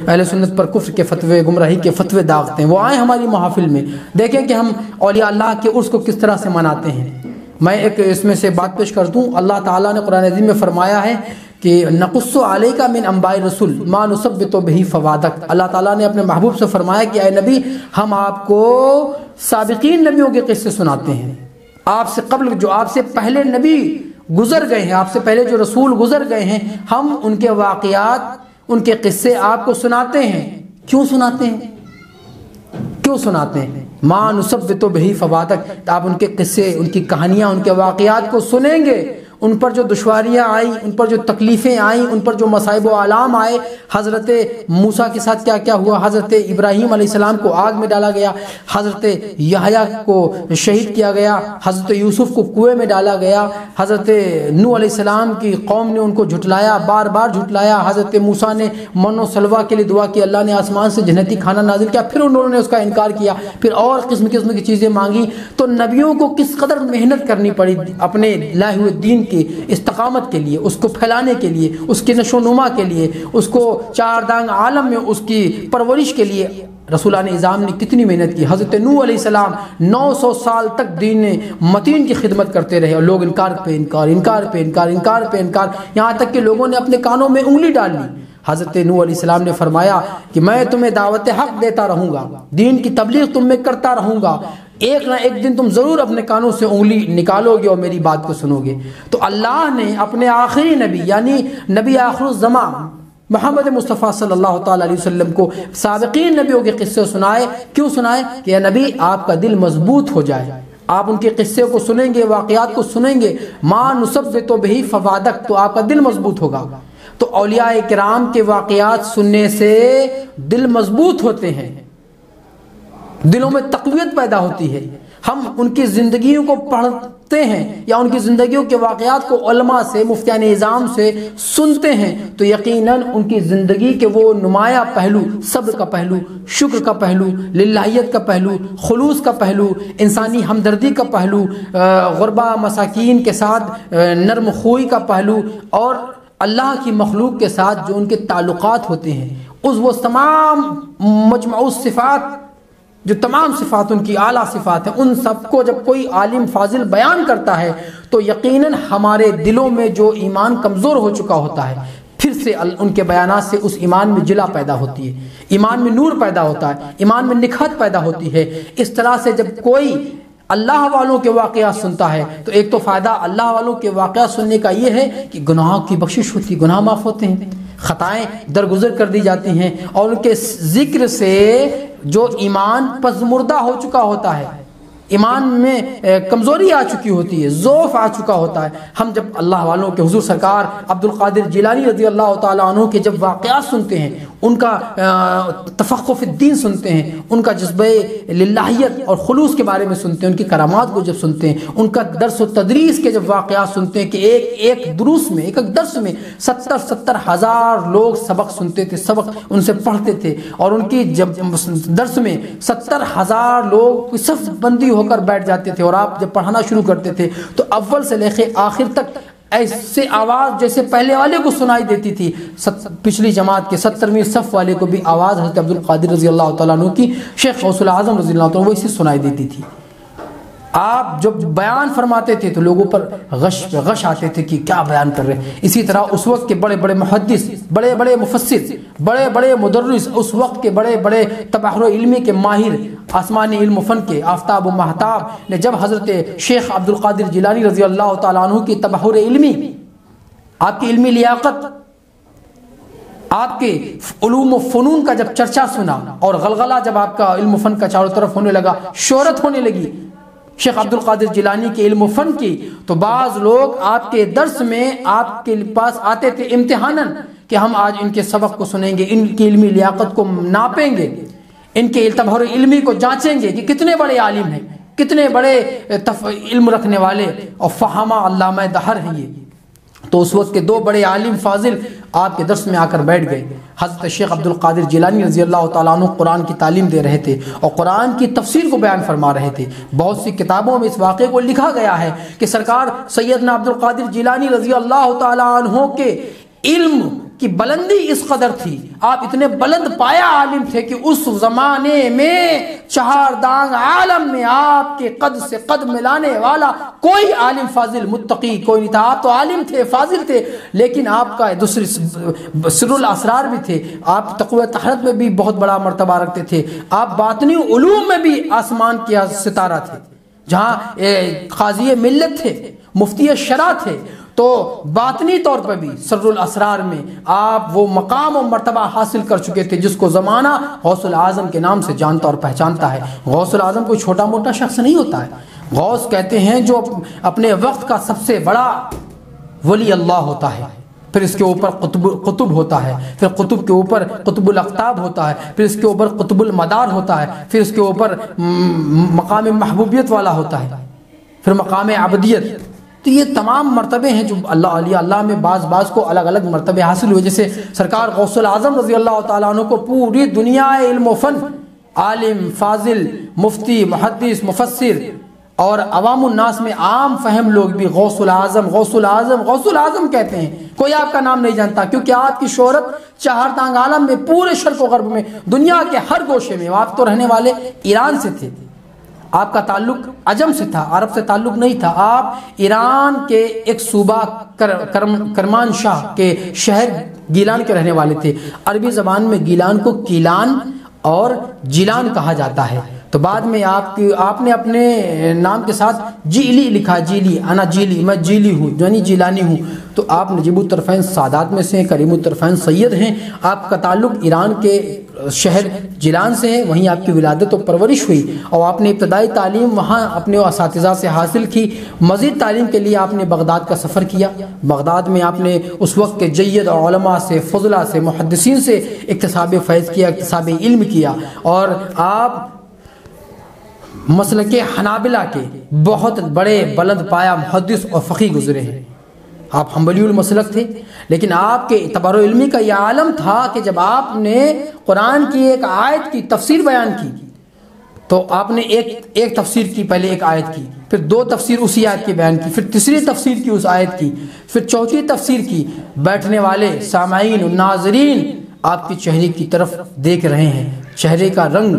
اہل سنت پر کفر کے فتوے، گمراہی کے فتوے داغتے ہیں، وہ آئیں ہماری محافل میں، دیکھیں کہ ہم اولیاء اللہ کے عرس کو کس طرح سے مناتے ہیں۔ میں ایک اس میں سے بات پیش کر دوں، اللہ تعالیٰ نے قرآن عظیم میں فرمایا ہے کہ نقص علیک من انباء الرسل ما نثبت بہ فؤادک، اللہ تعالیٰ نے اپنے محبوب سے فرمایا کہ اے نبی ہم آپ کو سابقین نبیوں کے قصے سناتے ہیں، آپ سے قبل جو آپ سے پہلے نبی گزر گئے ہیں، آپ سے پہلے جو رسول گزر گئے ہیں، ہم ان کے واقعات، ان کے قصے آپ کو سناتے ہیں۔ کیوں سناتے ہیں؟ کیوں سناتے ہیں؟ ما نثبت بہ فؤادک، آپ ان کے قصے، ان کی کہانیاں، ان کے واقعات کو سنیں گے، ان پر جو دشواریاں آئیں، ان پر جو تکلیفیں آئیں، ان پر جو مصائب و آلام آئے، حضرت موسیٰ کے ساتھ کیا کیا ہوا، حضرت ابراہیم علیہ السلام کو آگ میں ڈالا گیا، حضرت یحییٰ کو شہید کیا گیا، حضرت یوسف کو کنویں میں ڈالا گیا، حضرت نوح علیہ السلام کی قوم نے ان کو جھٹلایا، بار بار جھٹلایا، حضرت موسیٰ نے من و سلویٰ کے لیے دعا کی، اللہ نے آسمان سے جنتی کھانا نازل کیا، پھر انہوں نے اس کا انکار کیا، پھر اور قسم قسم کی چیزیں مانگی۔ تو نبیوں کو کس قدر محنت کرنی پڑی اپنے لائے ہوئے دین کی استقامت کے لیے، اس کو پھیلانے کے لیے، اس کی نشو و نما کے لیے، اس کو چار دانگ عالم میں اس کی پرورش کے لیے رسولان اعظام نے کتنی محنت کی۔ حضرت نوح علیہ السلام 900 سال تک دین متین کی خدمت کرتے رہے، اور لوگ انکار پہ انکار، انکار پہ انکار، انکار پہ انکار، یہاں تک کہ لوگوں نے اپنے کانوں میں انگلی ڈال لی۔ حضرت نوح علیہ السلام نے فرمایا کہ میں تمہیں دعوت حق دیتا رہوں گا، دین کی تبلیغ تم میں کرتا رہوں گا، ایک نہ ایک دن تم ضرور اپنے کانوں سے انگلی نکالو گے اور میری بات کو سنو گے۔ تو اللہ نے اپنے آخری نبی یعنی نبی آخر الزمان محمد مصطفیٰ صلی اللہ تعالیٰ علیہ وسلم کو سابقین نبیوں کے قصے سنائے۔ کیوں سنائے؟ کہ یا نبی آپ کا دل مضبوط ہو جائے، آپ ان کے قصے کو سنیں گے، واقعات کو سنیں گے، ما نثبت بہ فؤادک، تو آپ کا دل مضبوط ہوگا۔ تو اولیاء کرام کے واقعات سننے سے دل مضبوط ہوتے ہیں، دلوں میں تقویت پیدا ہوتی ہے۔ ہم ان کی زندگیوں کو پڑھتے ہیں یا ان کی زندگیوں کے واقعات کو علماء سے، مفتیان اعظام سے سنتے ہیں تو یقیناً ان کی زندگی کے وہ نمایاں پہلو، صبر کا پہلو، شکر کا پہلو، للہیت کا پہلو، خلوص کا پہلو، انسانی ہمدردی کا پہلو، غربا مساکین کے ساتھ نرم خوئی کا پہلو، اور اللہ کی مخلوق کے ساتھ جو ان کے تعلقات ہوتے ہیں، اس وہ تمام مجموع صفات، جو تمام صفات ان کی اعلیٰ صفات ہیں، ان سب کو جب کوئی عالم فاضل بیان کرتا ہے تو یقیناً ہمارے دلوں میں جو ایمان کمزور ہو چکا ہوتا ہے، پھر سے ان کے بیانات سے اس ایمان میں جلا پیدا ہوتی ہے، ایمان میں نور پیدا ہوتا ہے، ایمان میں نکھت پیدا ہوتی ہے۔ اس طرح سے جب کوئی اللہ والوں کے واقعات سنتا ہے تو ایک تو فائدہ اللہ والوں کے واقعات سننے کا یہ ہے کہ گناہوں کی بخشش ہوتی، گناہ معاف ہوتے ہیں، خطائیں درگزر کر دی جاتی ہیں، اور ان کے ذکر سے جو ایمان پزمردہ ہو چکا ہوتا ہے، ایمان میں کمزوری آ چکی ہوتی ہے، ضعف آ چکا ہوتا ہے، ہم جب اللہ والوں کے حضور سرکار عبد القادر جیلانی رضی اللہ تعالیٰ عنہ کے جب واقعات سنتے ہیں، ان کا تفقہ فی الدین سنتے ہیں، ان کا جذبہ للہیت اور خلوص کے بارے میں سنتے ہیں، ان کی کرامات کو جب سنتے ہیں، ان کا درس و تدریس کے جب واقعات سنتے ہیں کہ ایک دروس میں، ایک درس میں 70 ہزار لوگ سبق سنتے تھے، سبق ان سے پڑھتے تھے، اور ان کی جب درس میں 70 ہزار لوگ صف بندی ہو کر بیٹھ جاتے تھے، اور آپ جب پڑھانا شروع کرتے تھے تو اول سے لے کے آخر تک ایسے آواز جیسے پہلے والے کو سنائی دیتی تھی، پچھلی جماعت کے 70ویں صف والے کو بھی آواز حضرت عبد القادر رضی اللہ تعالیٰ عنہ کی، شیخ غوث الاعظم رضی اللہ تعالیٰ عنہ ویسے سنائی دیتی تھی۔ آپ جب بیان فرماتے تھے تو لوگوں پر غش آتے تھے کہ کیا بیان کر رہے ہیں۔ اسی طرح اس وقت کے بڑے بڑے محدث، بڑے بڑے مفسر، بڑے بڑے مدرس، اس وقت کے بڑے بڑے تبحر علمی کے ماہر، آسمانی علم و فن کے آفتاب و مہتاب نے جب حضرت شیخ عبد القادر جیلانی رضی اللہ تعالیٰ عنہ کی تبحر علمی، آپ کی علمی لیاقت، آپ کے علوم و فنون کا جب چرچا سنا اور غلغلہ جب آپ کا علم و فن کا چاروں طرف ہونے لگا، شہرت ہونے لگی شیخ عبد القادر جیلانی کے علم و فن کی، تو بعض لوگ آپ کے درس میں آپ کے پاس آتے تھے امتحاناً کہ ہم آج ان کے سبق کو سنیں گے، ان کی علمی لیاقت کو ناپیں گے، ان کے تبحر علمی کو جانچیں گے کہ کتنے بڑے عالم ہیں، کتنے بڑے علم رکھنے والے اور فہامہ علامہ دہر ہیں یہ۔ تو اس وقت کے دو بڑے عالم فاضل آپ کے درس میں آ کر بیٹھ گئے۔ حضرت شیخ عبد القادر جیلانی رضی اللہ تعالیٰ عنہ قرآن کی تعلیم دے رہے تھے اور قرآن کی تفسیر کو بیان فرما رہے تھے۔ بہت سی کتابوں میں اس واقعے کو لکھا گیا ہے کہ سرکار سیدنا عبد القادر جیلانی رضی اللہ تعالیٰ عنہ کے علم کی بلندی اس قدر تھی، آپ اتنے بلند پایا عالم تھے کہ اس زمانے میں چہار دانگ عالم میں آپ کے قد سے قد ملانے والا کوئی عالم فاضل متقی کوئی نہیں تھا۔ آپ تو عالم تھے، فاضل تھے، لیکن آپ کا دوسری سر الاسرار بھی تھے، آپ تقوی طہارت میں بھی بہت بڑا مرتبہ رکھتے تھے، آپ باطنی علوم میں بھی آسمان کیا ستارہ تھے، جہاں قاضی ملت تھے، مفتی شرع تھے، تو باطنی طور پر بھی سر الاسرار میں آپ وہ مقام و مرتبہ حاصل کر چکے تھے جس کو زمانہ غوث العظم کے نام سے جانتا اور پہچانتا ہے۔ غوث العظم کوئی چھوٹا موٹا شخص نہیں ہوتا ہے، غوث کہتے ہیں جو اپنے وقت کا سب سے بڑا ولی اللہ ہوتا ہے، پھر اس کے اوپر قطب ہوتا ہے، پھر قطب کے اوپر قطب الاقطاب ہوتا ہے، پھر اس کے اوپر قطب المدار ہوتا ہے، پھر اس کے اوپر مقام محبوبیت والا ہوتا ہے، پھر مقام عبدیت۔ تو یہ تمام مرتبے ہیں جو اللہ میں بعض کو الگ الگ مرتبے حاصل ہوئے، جیسے سرکار غوث العظم رضی اللہ تعالیٰ عنہ کو پوری دنیا علم و فن، عالم، فاضل، مفتی، محدث، مفسر اور عوام الناس میں عام فہم لوگ بھی غوث العظم غوث العظم غوث العظم کہتے ہیں، کوئی آپ کا نام نہیں جانتا، کیونکہ آپ کی شہرت چہار دانگ عالم میں پورے شرق و غرب میں دنیا کے ہر گوشے میں، آپ تو رہنے والے ایران سے تھے، آپ کا تعلق عجم سے تھا، عرب سے تعلق نہیں تھا، آپ ایران کے ایک صوبہ کرمان شاہ کے شہر گیلان کے رہنے والے تھے۔ عربی زبان میں گیلان کو کیلان اور جیلان کہا جاتا ہے، تو بعد میں آپ نے اپنے نام کے ساتھ جیلی لکھا، جیلی، انا جیلی، میں جیلی ہوں، یعنی جیلانی ہوں، تو آپ نجیب الطرفین سادات میں سے ہیں، کریم الطرفین سید ہیں، آپ کا تعلق ایران کے شہر جیلان سے ہے، وہیں آپ کی ولادت و پرورش ہوئی، اور آپ نے ابتدائی تعلیم وہاں اپنے اساتذہ سے حاصل کی۔ مزید تعلیم کے لیے آپ نے بغداد کا سفر کیا، بغداد میں آپ نے اس وقت کے جید علماء سے، فضلاء سے، محدثین سے اکتساب فیض کیا، اکتساب علم کیا، اور آپ مسلک حنابلہ کے بہت بڑے بلند پایا محدث اور فقیہ گزرے ہیں۔ آپ حنبلی المسلک تھے، لیکن آپ کے اعتبار علمی کا یہ عالم تھا کہ جب آپ نے قرآن کی ایک آیت کی تفسیر بیان کی تو آپ نے ایک تفسیر کی، پہلے ایک آیت کی، پھر دو تفسیر اسی آیت کی بیان کی، پھر تیسری تفسیر کی اس آیت کی، پھر چوتھی تفسیر کی۔ بیٹھنے والے سامعین و ناظرین آپ کے چہرے کی طرف دیکھ رہے ہیں، چہرے کا رنگ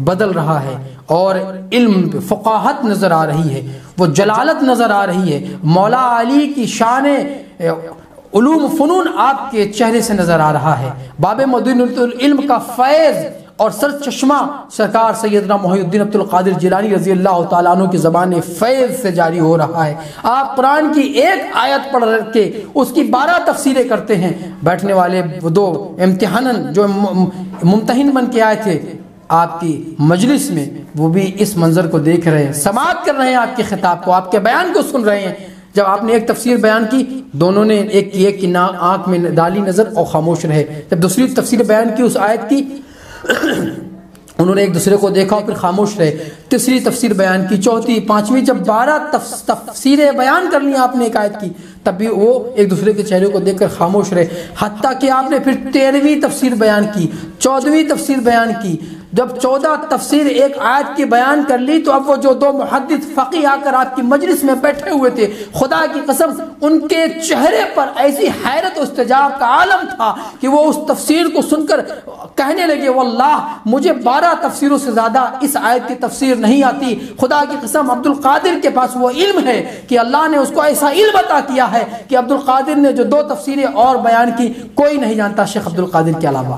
بدل رہا ہے اور علم پہ فقاہت نظر آ رہی ہے، وہ جلالت نظر آ رہی ہے، مولا علی کی شان علوم فنون آپ کے چہرے سے نظر آ رہا ہے۔ باب مدینۃ العلم کا فیض اور سر چشمہ سرکار سیدنا محی الدین عبد القادر جیلانی رضی اللہ تعالیٰ عنہ کی زبان فیض سے جاری ہو رہا ہے۔ آپ قرآن کی ایک آیت پڑھ کے اس کی 12 تفسیریں کرتے ہیں، بیٹھنے والے وہ دو امتحاناً جو ممتحن بن کے آئے تھے آپ کی مجلس میں، وہ بھی اس منظر کو دیکھ رہے ہیں، سماعت کر رہے ہیں آپ کے خطاب کو، آپ کے بیان کو سن رہے ہیں۔ جب آپ نے ایک تفسیر بیان کی، دونوں نے ایک کی آنکھ میں ڈالی نظر اور خاموش رہے۔ جب دوسری تفسیر بیان کی اس آیت کی، انہوں نے ایک دوسرے کو دیکھا اور پھر خاموش رہے۔ تیسری تفسیر بیان کی، چوتھی، پانچویں، جب 12 تفسیریں بیان کر لی آپ نے ایک آیت کی، تب بھی وہ ایک دوسرے کے چہرے کو دیکھ کر خاموش رہے، حتیٰ کہ آپ نے پھر 13ویں تفسیر بیان کی، 14ویں تفسیر بیان کی۔ جب 14 تفسیر ایک آیت کی بیان کر لی تو اب وہ جو دو محدث فقیہ آ کر آپ کی مجلس میں بیٹھے ہوئے تھے، خدا کی قسم ان کے چہرے پر ایسی حیرت و استعجاب کا عالم تھا کہ وہ اس تفسیر کو سن کر کہنے لگے، واللہ مجھے 12 تفسیروں سے زیادہ اس آیت کی تفسیر نہیں آتی، خدا کی قسم عبد القادر کے پاس وہ علم ہے کہ اللہ نے اس کو ایسا علم عطا کیا ہے کہ عبد القادر نے جو 2 تفسیریں اور بیان کی کوئی نہیں جانتا شیخ عبد القادر کے علاوہ۔